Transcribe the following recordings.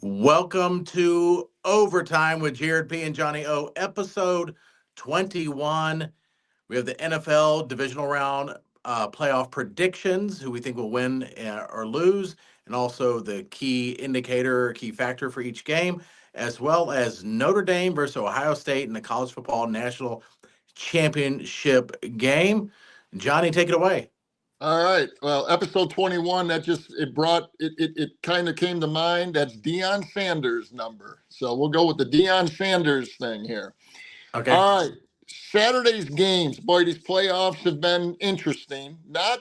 Welcome to Overtime with Jared P. and Johnny O, episode 21. We have the NFL divisional round playoff predictions, who we think will win or lose, and also the key indicator, key factor for each game, as well as Notre Dame versus Ohio State in the college football national championship game. Johnny, take it away. All right. Well, episode 21, it kind of came to mind. That's Deion Sanders' number. So we'll go with the Deion Sanders thing here. Okay. All right. Saturday's games. Boy, these playoffs have been interesting. Not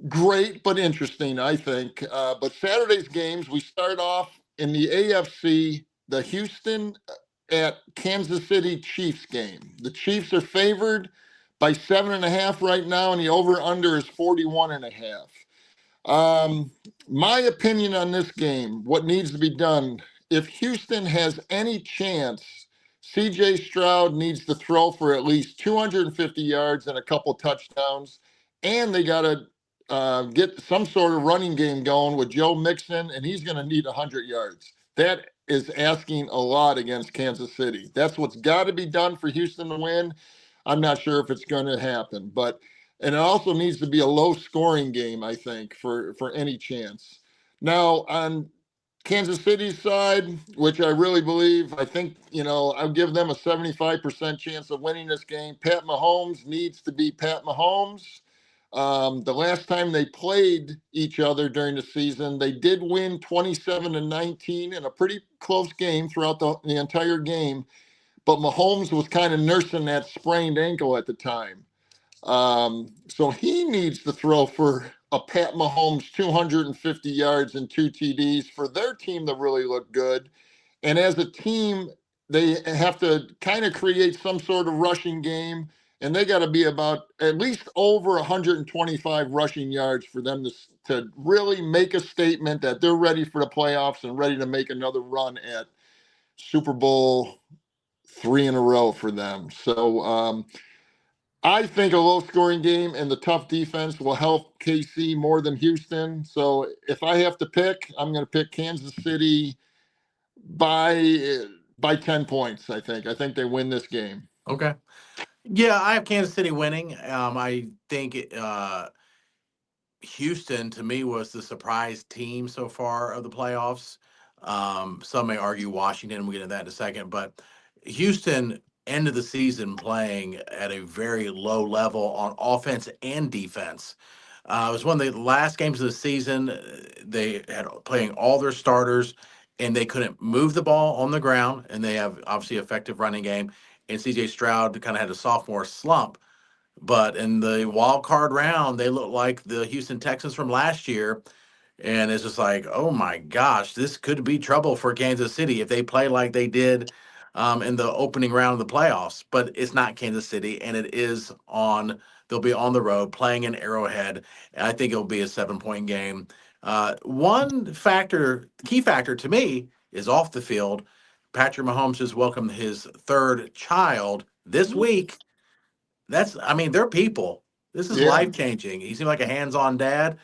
great, but interesting, I think. But Saturday's games, we start off in the AFC, the Houston at Kansas City Chiefs game. The Chiefs are favored by 7.5 right now, and the over-under is 41.5. My opinion on this game, what needs to be done, if Houston has any chance, CJ Stroud needs to throw for at least 250 yards and a couple touchdowns, and they got to get some sort of running game going with Joe Mixon, and he's going to need 100 yards. That is asking a lot against Kansas City. That's what's got to be done for Houston to win. I'm not sure if it's going to happen, and it also needs to be a low-scoring game, I think, for any chance. Now, on Kansas City's side, which I really believe, I think, I'll give them a 75% chance of winning this game. Pat Mahomes needs to be Pat Mahomes. The last time they played each other during the season, they did win 27-19 in a pretty close game throughout the entire game. But Mahomes was kind of nursing that sprained ankle at the time. So he needs to throw for a Pat Mahomes 250 yards and 2 TDs for their team to really look good. And as a team, they have to kind of create some sort of rushing game, and they got to be about at least over 125 rushing yards for them to really make a statement that they're ready for the playoffs and ready to make another run at Super Bowl 3 in a row for them. So I think a low-scoring game and the tough defense will help KC more than Houston. So if I have to pick, I'm going to pick Kansas City by 10 points, I think. I think they win this game. Okay. Yeah, I have Kansas City winning. I think Houston, to me, was the surprise team so far of the playoffs. Some may argue Washington. We'll get into that in a second. But Houston ended the season playing at a very low level on offense and defense. It was one of the last games of the season. They had playing all their starters, and they couldn't move the ball on the ground. And they have obviously effective running game. And CJ Stroud kind of had a sophomore slump. But in the wild card round, they look like the Houston Texans from last year. And it's just like, oh my gosh, this could be trouble for Kansas City if they play like they did in the opening round of the playoffs. But it's not Kansas City, and it is they'll be on the road playing in Arrowhead. And I think it'll be a 7-point game. One factor, key factor to me, is off the field. Patrick Mahomes just welcomed his third child this week. They're people. This is Yeah. life changing. He seemed like a hands-on dad.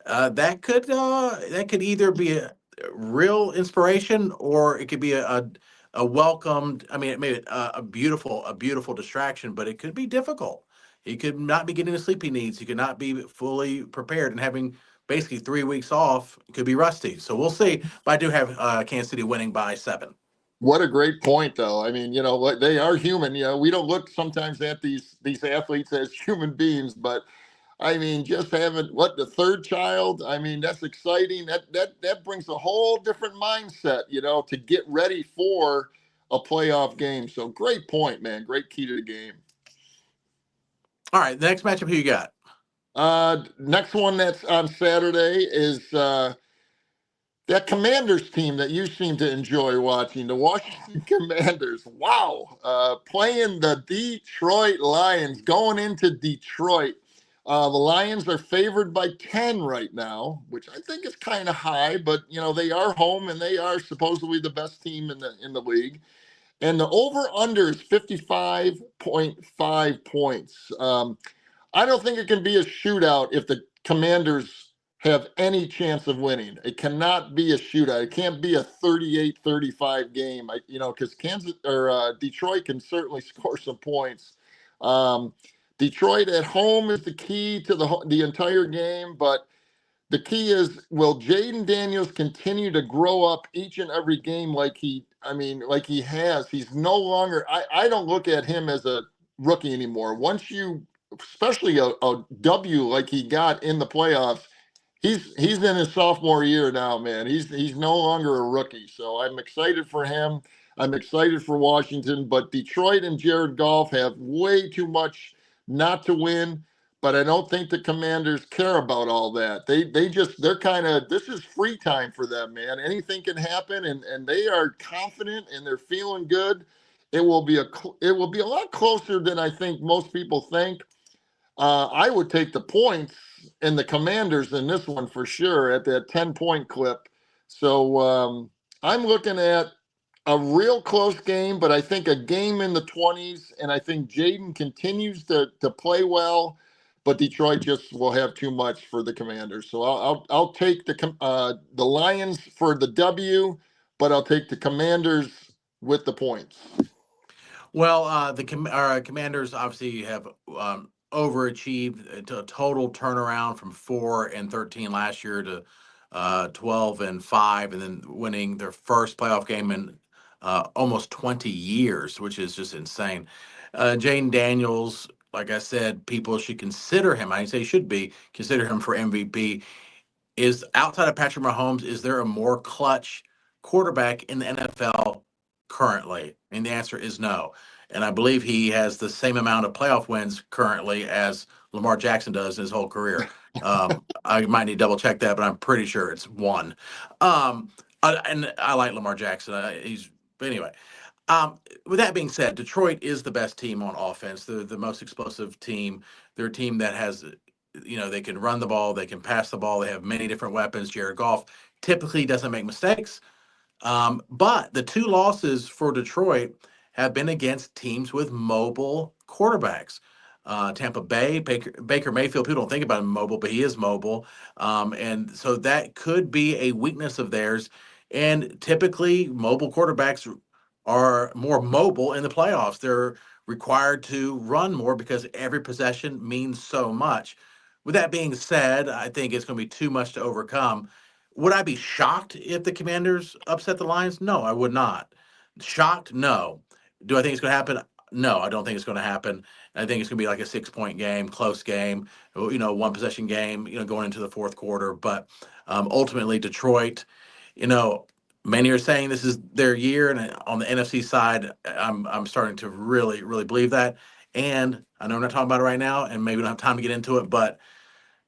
That could either be a real inspiration, or it could be a welcomed. I mean, maybe a beautiful distraction, but it could be difficult. He could not be getting the sleep he needs. He could not be fully prepared, and having basically 3 weeks off could be rusty. So we'll see. But I do have Kansas City winning by 7. What a great point, though. I mean, they are human. We don't look sometimes at these athletes as human beings, but I mean, just having the third child. I mean, that's exciting. That brings a whole different mindset, to get ready for a playoff game. So great point, man. Great key to the game. All right, the next matchup, who you got? Next one that's on Saturday is that Commanders team that you seem to enjoy watching, the Washington Commanders. Wow. Playing the Detroit Lions, going into Detroit. The Lions are favored by 10 right now, which I think is kind of high, but they are home and they are supposedly the best team in the league. And the over/under is 55.5 points. I don't think it can be a shootout if the Commanders have any chance of winning. It cannot be a shootout. It can't be a 38-35 game. Because Kansas or Detroit can certainly score some points. Um, Detroit at home is the key to the entire game, but the key is, will Jaden Daniels continue to grow up each and every game like he has? He's no longer, I don't look at him as a rookie anymore. Once you, especially a W like he got in the playoffs, he's in his sophomore year now, man. He's no longer a rookie. So I'm excited for him. I'm excited for Washington, but Detroit and Jared Goff have way too much not to win. But I don't think the Commanders care about all that. They're kind of, this is free time for them, man. Anything can happen, and they are confident and they're feeling good. It will be a lot closer than I think most people think. I would take the points in the Commanders in this one for sure at that 10-point clip. So I'm looking at a real close game, but I think a game in the 20s, and I think Jaden continues to play well, but Detroit just will have too much for the Commanders. So I'll take the Lions for the W, but I'll take the Commanders with the points. Well, Commanders obviously have overachieved to a total turnaround from 4-13 last year to 12-5, and then winning their first playoff game in almost 20 years, which is just insane. Jane Daniels, like I said, people should consider him. I say should be consider him for MVP. Is outside of Patrick Mahomes, is there a more clutch quarterback in the NFL currently? And the answer is no. And I believe he has the same amount of playoff wins currently as Lamar Jackson does in his whole career. I might need to double check that, but I'm pretty sure it's one. And I like Lamar Jackson. But anyway. With that being said, Detroit is the best team on offense. They're the most explosive team. They're a team that has, they can run the ball, they can pass the ball, they have many different weapons. Jared Goff typically doesn't make mistakes. But the two losses for Detroit have been against teams with mobile quarterbacks. Tampa Bay, Baker Mayfield, people don't think about him mobile, but he is mobile. And so that could be a weakness of theirs. And typically, mobile quarterbacks are more mobile in the playoffs. They're required to run more because every possession means so much. With that being said, I think it's going to be too much to overcome. Would I be shocked if the Commanders upset the Lions? No, I would not. Shocked? No. Do I think it's going to happen? No, I don't think it's going to happen. I think it's going to be like a 6-point game, close game, one possession game, going into the fourth quarter. But ultimately, Detroit, you know, many are saying this is their year, and on the NFC side, I'm starting to really, really believe that. And I know I'm not talking about it right now, and maybe we don't have time to get into it, but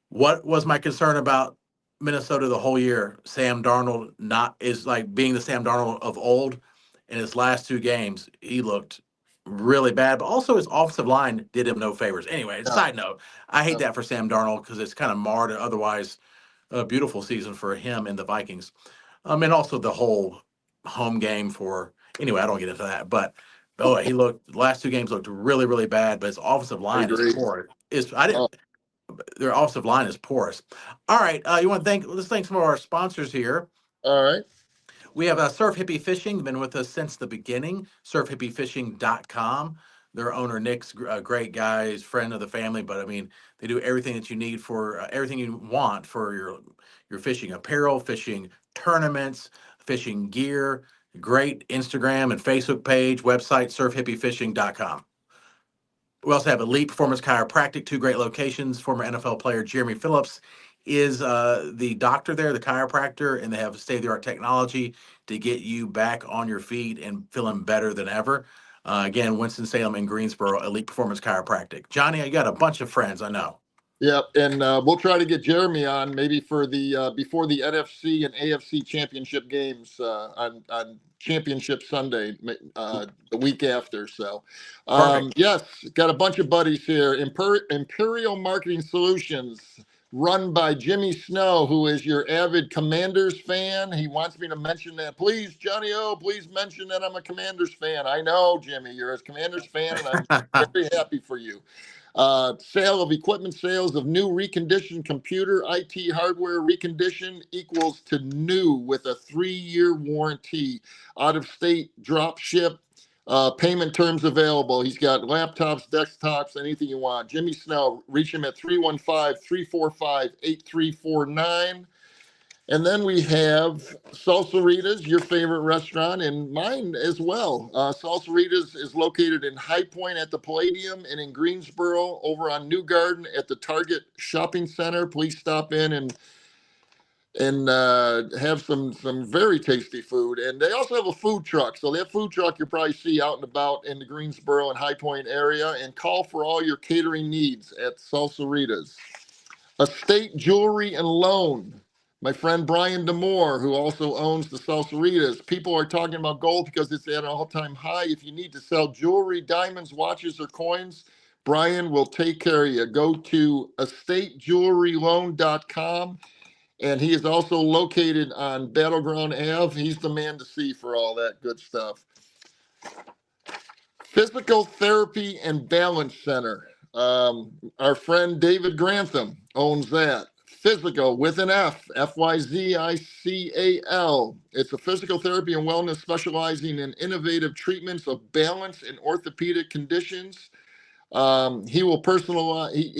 what was my concern about Minnesota the whole year? Sam Darnold not is like being the Sam Darnold of old. In his last two games, he looked really bad, but also his offensive line did him no favors. Anyway, Yeah, side note, I hate yeah, that for Sam Darnold because it's kind of marred an otherwise a beautiful season for him and the Vikings. And also the whole home game for anyway, I don't get into that, but he looked the last two games looked really, really bad, but his offensive I line is agree. poor. Is I Oh, didn't their offensive line is porous. All right, let's thank some of our sponsors here. all right. We have Surf Hippie Fishing, been with us since the beginning, surfhippiefishing.com. Their owner, Nick's a great guy, he's a friend of the family, but I mean, they do everything that you need for everything you want for your fishing apparel, fishing tournaments, fishing gear. Great Instagram and Facebook page, website, surfhippiefishing.com. We also have Elite Performance Chiropractic, two great locations. Former NFL player Jeremy Phillips is the doctor there, the chiropractor, and they have state of the art technology to get you back on your feet and feeling better than ever. Again, Winston-Salem and Greensboro, Elite Performance Chiropractic. Johnny, you got a bunch of friends, I know. Yeah, and we'll try to get Jeremy on maybe for the before the NFC and AFC championship games on Championship Sunday, the week after. So, Perfect. yes, got a bunch of buddies here. Imperial Marketing Solutions, run by Jimmy Snow, who is your avid Commanders fan. He wants me to mention that. Please, Johnny O, please mention that I'm a Commanders fan. I know, Jimmy, you're a Commanders fan, and I'm very happy for you. Sale of equipment, sales of new reconditioned computer, IT hardware recondition equals to new with a 3-year warranty. Out of state drop ship, payment terms available. He's got laptops, desktops, anything you want. Jimmy Snell, reach him at 315-345-8349. And then we have Salsaritas, your favorite restaurant, and mine as well. Salsaritas is located in High Point at the Palladium and in Greensboro over on New Garden at the Target Shopping Center. Please stop in and have some very tasty food. And they also have a food truck. So that food truck you'll probably see out and about in the Greensboro and High Point area. And call for all your catering needs at Salsaritas. Estate Jewelry and Loan. My friend Brian Demore, who also owns the Salsaritas. People are talking about gold because it's at an all-time high. If you need to sell jewelry, diamonds, watches, or coins, Brian will take care of you. Go to estatejewelryloan.com. And he is also located on Battleground Ave. He's the man to see for all that good stuff. Physical Therapy and Balance Center. Our friend David Grantham owns that. Physical with an F, F-Y-Z-I-C-A-L. It's a physical therapy and wellness specializing in innovative treatments of balance and orthopedic conditions. He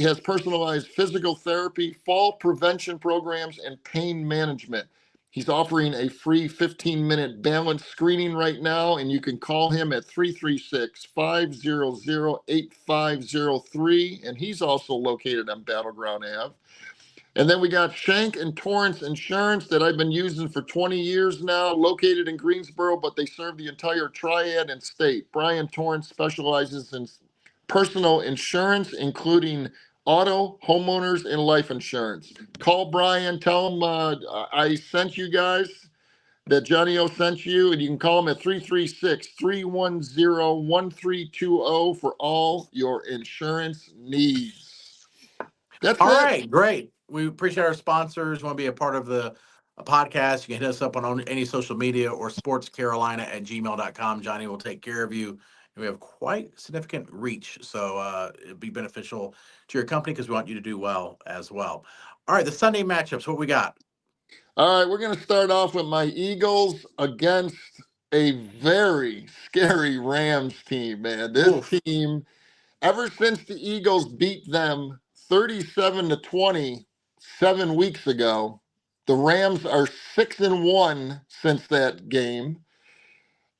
has personalized physical therapy, fall prevention programs, and pain management. He's offering a free 15-minute balance screening right now, and you can call him at 336-500-8503, and he's also located on Battleground Ave. And then we got Shank and Torrance Insurance that I've been using for 20 years now, located in Greensboro, but they serve the entire Triad and state. Brian Torrance specializes in personal insurance, including auto, homeowners, and life insurance. Call Brian, tell him I sent you guys, that Johnny O sent you, and you can call him at 336-310-1320 for all your insurance needs. That's All it. right, great. We appreciate our sponsors. Want to be a part of the podcast? You can hit us up on any social media or sportscarolina@gmail.com. Johnny will take care of you. We have quite significant reach, so it'd be beneficial to your company because we want you to do well as well. All right, the Sunday matchups. What we got? All right, we're going to start off with my Eagles against a very scary Rams team, man. This Oof. team, ever since the Eagles beat them 37-20 7 weeks ago, the Rams are 6-1 since that game.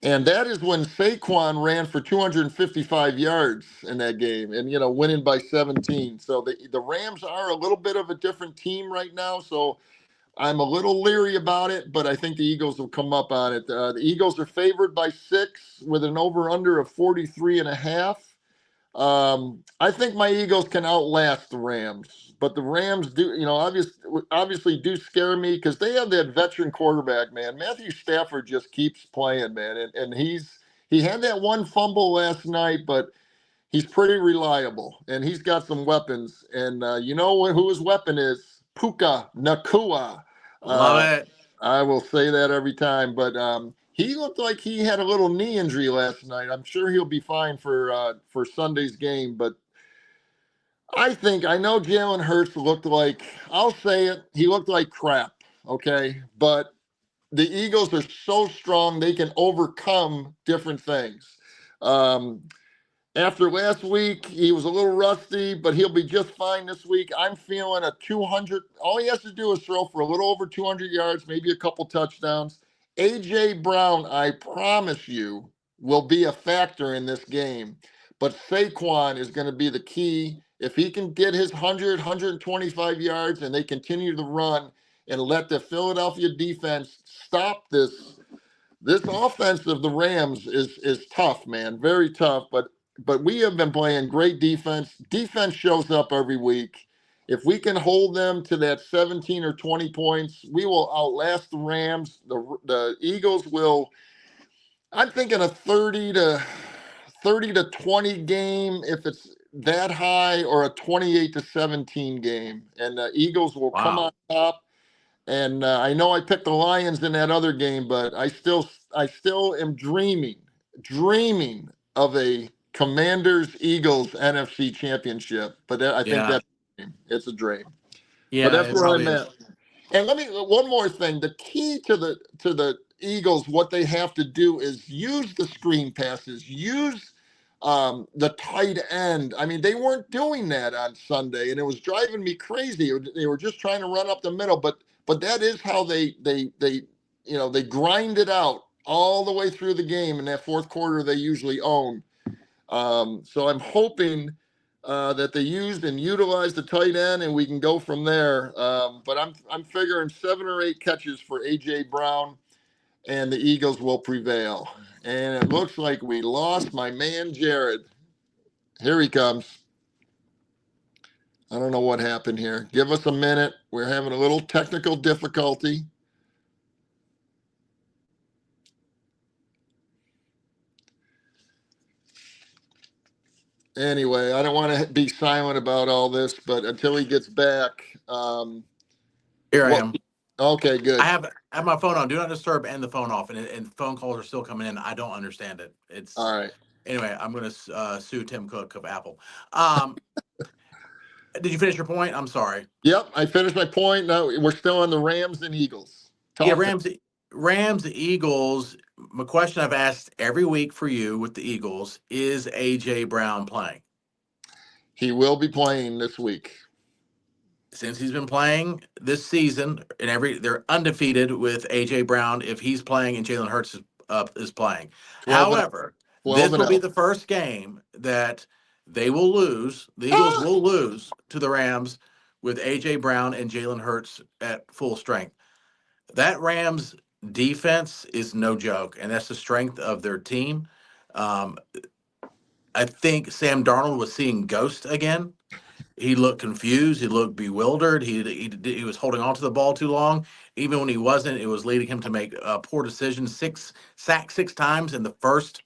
And that is when Saquon ran for 255 yards in that game and, winning by 17. So the Rams are a little bit of a different team right now. So I'm a little leery about it, but I think the Eagles will come up on it. The Eagles are favored by 6 with an over-under of 43.5. I think my Eagles can outlast the Rams, but the Rams do, obviously do scare me because they have that veteran quarterback, man. Matthew Stafford just keeps playing, man, and he had that one fumble last night, but he's pretty reliable, and he's got some weapons. And you know who his weapon is? Puka Nakua. Love it. I will say that every time, but he looked like he had a little knee injury last night. I'm sure he'll be fine for Sunday's game, but I know Jalen Hurts looked like, I'll say it, he looked like crap, okay? But the Eagles are so strong, they can overcome different things. After last week, he was a little rusty, but he'll be just fine this week. I'm feeling a 200. All he has to do is throw for a little over 200 yards, maybe a couple touchdowns. A.J. Brown, I promise you, will be a factor in this game. But Saquon is going to be the key. If he can get his 125 yards and they continue to run and let the Philadelphia defense stop this offense of the Rams is tough, man, very tough. But we have been playing great defense. Defense shows up every week. If we can hold them to that 17 or 20 points, we will outlast the Rams. The Eagles will, I'm thinking a 30 to 20 game if it's that high, or a 28-17 game. And the Eagles will come on top. And I know I picked the Lions in that other game, but I still am dreaming of a Commanders Eagles NFC Championship, but I think Yeah, it's a dream. But yeah, that's it where probably I'm is. at. And let me one more thing. The key to the Eagles, what they have to do is use the screen passes, use the tight end. I mean, they weren't doing that on Sunday, and it was driving me crazy. They were just trying to run up the middle, but that is how they they grind it out all the way through the game. In that fourth quarter, they usually own. So I'm hoping that they used and utilized the tight end, and we can go from there. But I'm figuring 7 or 8 catches for AJ Brown, and the Eagles will prevail. And it looks like we lost my man Jared. Here he comes. I don't know what happened here. Give us a minute. We're having a little technical difficulty. Anyway, I don't want to be silent about all this, but until he gets back, Here I what? am. Okay, I good. have my phone on, do not disturb, and the phone off, and phone calls are still coming in. I don't understand it. All It's right. anyway. I'm going to sue Tim Cook of Apple. Um, did you finish your point? I'm sorry. Yep, I finished my point. Now we're still on the Rams and Eagles. Yeah, Talk to Rams, the Eagles. My question I've asked every week for you with the Eagles is AJ Brown playing? He will be playing this week. Since he's been playing this season, and they're undefeated with AJ Brown if he's playing and Jalen Hurts is playing. 12 and However, 12 this and will be 0. the first game that they will lose. The Eagles Ah! will lose to the Rams with AJ Brown and Jalen Hurts at full strength. That Rams defense is no joke, and that's the strength of their team. Um, I think Sam Darnold was seeing ghosts again. He looked confused. He looked bewildered. He was holding on to the ball too long. Even when he wasn't, it was leading him to make poor decisions. Sacks 6 times in the first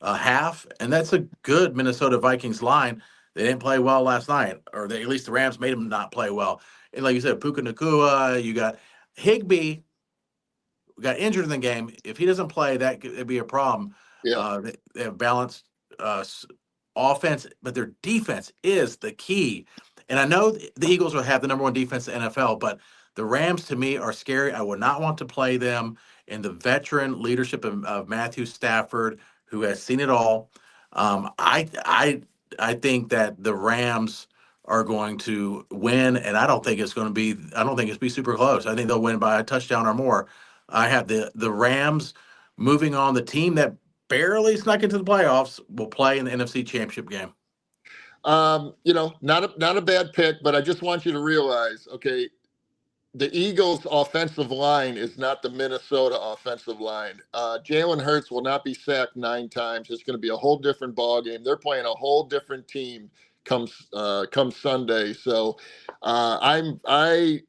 half, and that's a good Minnesota Vikings line. They didn't play well last night, or at least the Rams made them not play well. And like you said, Puka Nakua, you got Higby got injured in the game. If he doesn't play, that could be a problem. Yeah. They have balanced offense, but their defense is the key. And I know the Eagles will have the number one defense in the NFL, but the Rams to me are scary. I would not want to play them in the veteran leadership of Matthew Stafford, who has seen it all. I think that the Rams are going to win, and I don't think it's going to be. I don't think it's be super close. I think they'll win by a touchdown or more. I have the Rams moving on. The team that barely snuck into the playoffs will play in the NFC Championship game. Not a bad pick, but I just want you to realize, okay, the Eagles' offensive line is not the Minnesota offensive line. Jalen Hurts will not be sacked 9 times. It's going to be a whole different ball game. They're playing a whole different team come Sunday. So I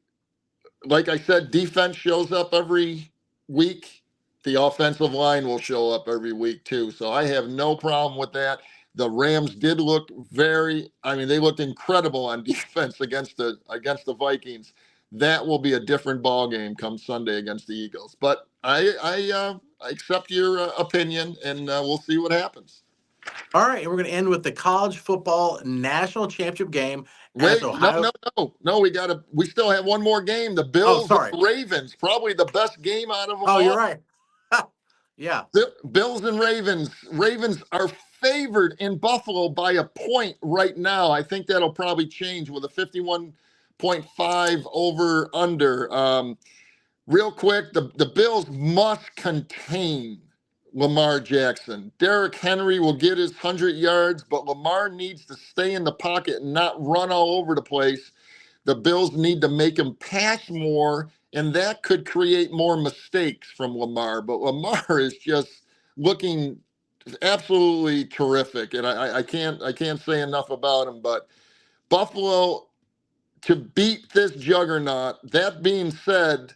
like I said, defense shows up every week. The offensive line will show up every week too. So I have no problem with that. The Rams did look they looked incredible on defense against the Vikings. That will be a different ball game come Sunday against the Eagles. But I accept your opinion, and we'll see what happens. All right, and we're going to end with the college football national championship game as Wait, no, Ohio. no, no, no. We still have one more game. The Oh, Bills sorry. and Ravens, probably the best game out of them Oh, you're all. right. Yeah. The Bills and Ravens. Ravens are favored in Buffalo by a point right now. I think that'll probably change with a 51.5 over under. Real quick, the Bills must contain Lamar Jackson. Derrick Henry will get his 100 yards, but Lamar needs to stay in the pocket and not run all over the place. The Bills need to make him pass more, and that could create more mistakes from Lamar. But Lamar is just looking absolutely terrific, and I can't say enough about him. But Buffalo to beat this juggernaut. That being said,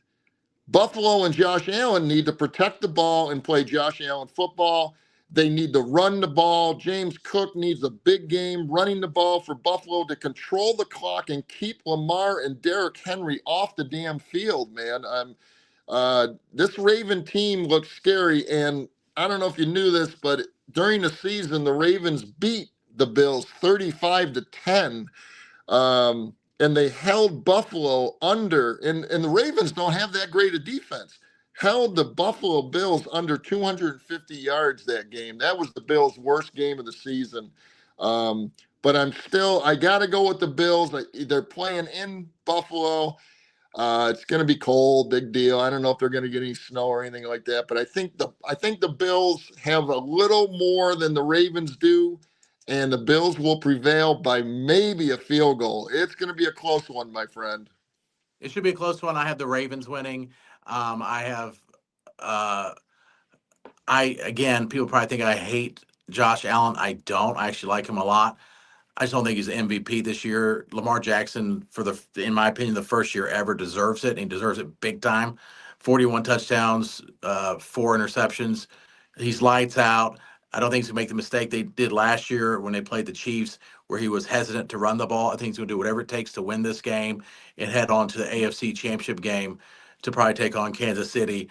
Buffalo and Josh Allen need to protect the ball and play Josh Allen football. They need to run the ball. James Cook needs a big game running the ball for Buffalo to control the clock and keep Lamar and Derrick Henry off the damn field, man. This Raven team looks scary, and I don't know if you knew this, but during the season, the Ravens beat the Bills 35-10. And they held Buffalo under, and the Ravens don't have that great a defense. Held the Buffalo Bills under 250 yards that game. That was the Bills' worst game of the season. But I got to go with the Bills. They're playing in Buffalo. It's going to be cold, big deal. I don't know if they're going to get any snow or anything like that, but I think the Bills have a little more than the Ravens do, and the Bills will prevail by maybe a field goal. It's going to be a close one, my friend. It should be a close one. I have the Ravens winning. I have uh, I again, people probably think I hate Josh Allen. I don't. I actually like him a lot. I just don't think he's the MVP this year. Lamar Jackson, in my opinion, the first year ever deserves it, and he deserves it big time. 41 touchdowns, 4 interceptions. He's lights out. I don't think he's gonna make the mistake they did last year when they played the Chiefs, where he was hesitant to run the ball. I think he's gonna do whatever it takes to win this game and head on to the AFC Championship game to probably take on Kansas City.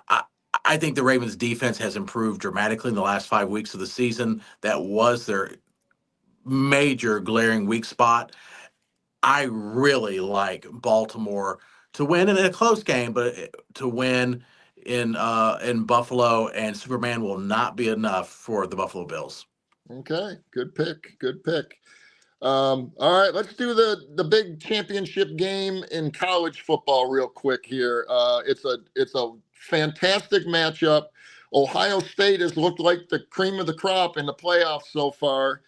I, I think the Ravens defense has improved dramatically in the last 5 weeks of the season. That was their major glaring weak spot. I really like Baltimore to win in a close game, but to win in Buffalo, and Superman will not be enough for the Buffalo Bills. Okay, good pick. Good pick. All right, let's do the big championship game in college football real quick here. It's a fantastic matchup. Ohio State has looked like the cream of the crop in the playoffs so far.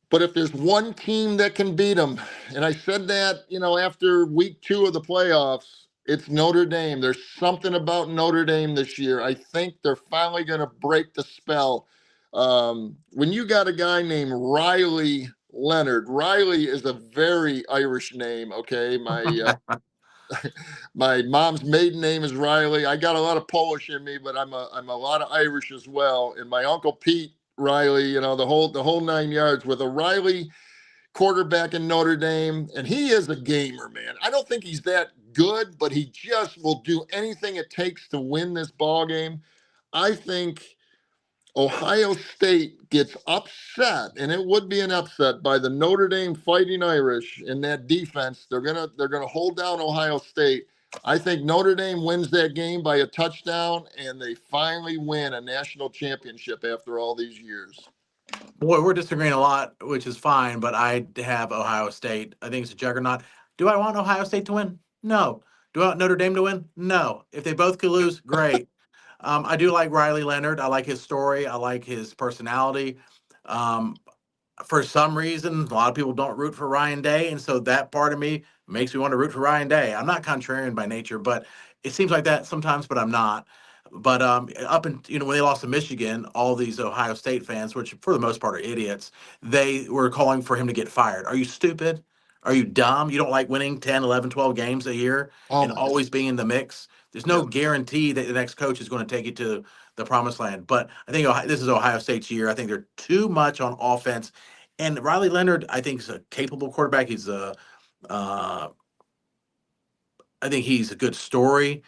But if there's one team that can beat them, and I said that, after week 2 of the playoffs, it's Notre Dame. There's something about Notre Dame this year. I think they're finally going to break the spell. When you got a guy named Riley Leonard, Riley is a very Irish name. Okay, my mom's maiden name is Riley. I got a lot of Polish in me, but I'm a lot of Irish as well. And my uncle Pete Riley, the whole 9 yards, with a Riley quarterback in Notre Dame, and he is a gamer, man. I don't think he's that good, but he just will do anything it takes to win this ball game. I think Ohio State gets upset, and it would be an upset by the Notre Dame Fighting Irish in that defense. They're gonna hold down Ohio State. I think Notre Dame wins that game by a touchdown, and they finally win a national championship after all these years. Boy, we're disagreeing a lot, which is fine, but I have Ohio State. I think it's a juggernaut. Do I want Ohio State to win? No. Do I want Notre Dame to win? No. If they both could lose, great. I do like Riley Leonard. I like his story. I like his personality. Um, for some reason, a lot of people don't root for Ryan Day, and so that part of me makes me want to root for Ryan Day. I'm not contrarian by nature, but it seems like that sometimes, but I'm not. But up and when they lost to Michigan, all these Ohio State fans, which for the most part are idiots, they were calling for him to get fired. Are you stupid? Are you dumb? You don't like winning 10, 11, 12 games a year Oh and my God. always being in the mix? There's no Yeah. guarantee that the next coach is going to take you to the promised land. But I think this is Ohio State's year. I think they're too much on offense. And Riley Leonard, I think, is a capable quarterback. Uh, I think he's a good story,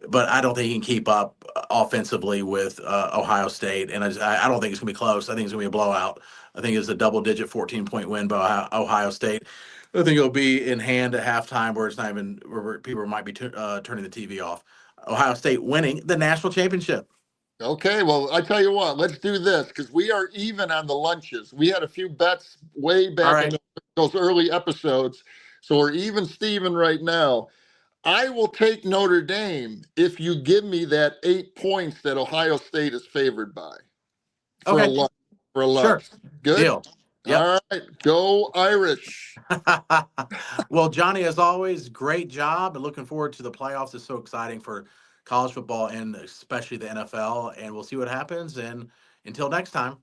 but I don't think he can keep up offensively with Ohio State. And I don't think it's going to be close. I think it's going to be a blowout. I think it's a double-digit 14-point win by Ohio State. I think it'll be in hand at halftime, where it's not even where people might be turning the TV off. Ohio State winning the national championship. Okay, well, I tell you what, let's do this because we are even on the lunches. We had a few bets way All back in right. those early episodes, so we're even Steven right now. I will take Notre Dame if you give me that 8 points that Ohio State is favored by for a Okay. lunch. For a Sure. lunch. Good? Deal. Yep. All right, go Irish. Well, Johnny, as always, great job, and looking forward to the playoffs. It's so exciting for college football and especially the NFL, and we'll see what happens. And until next time.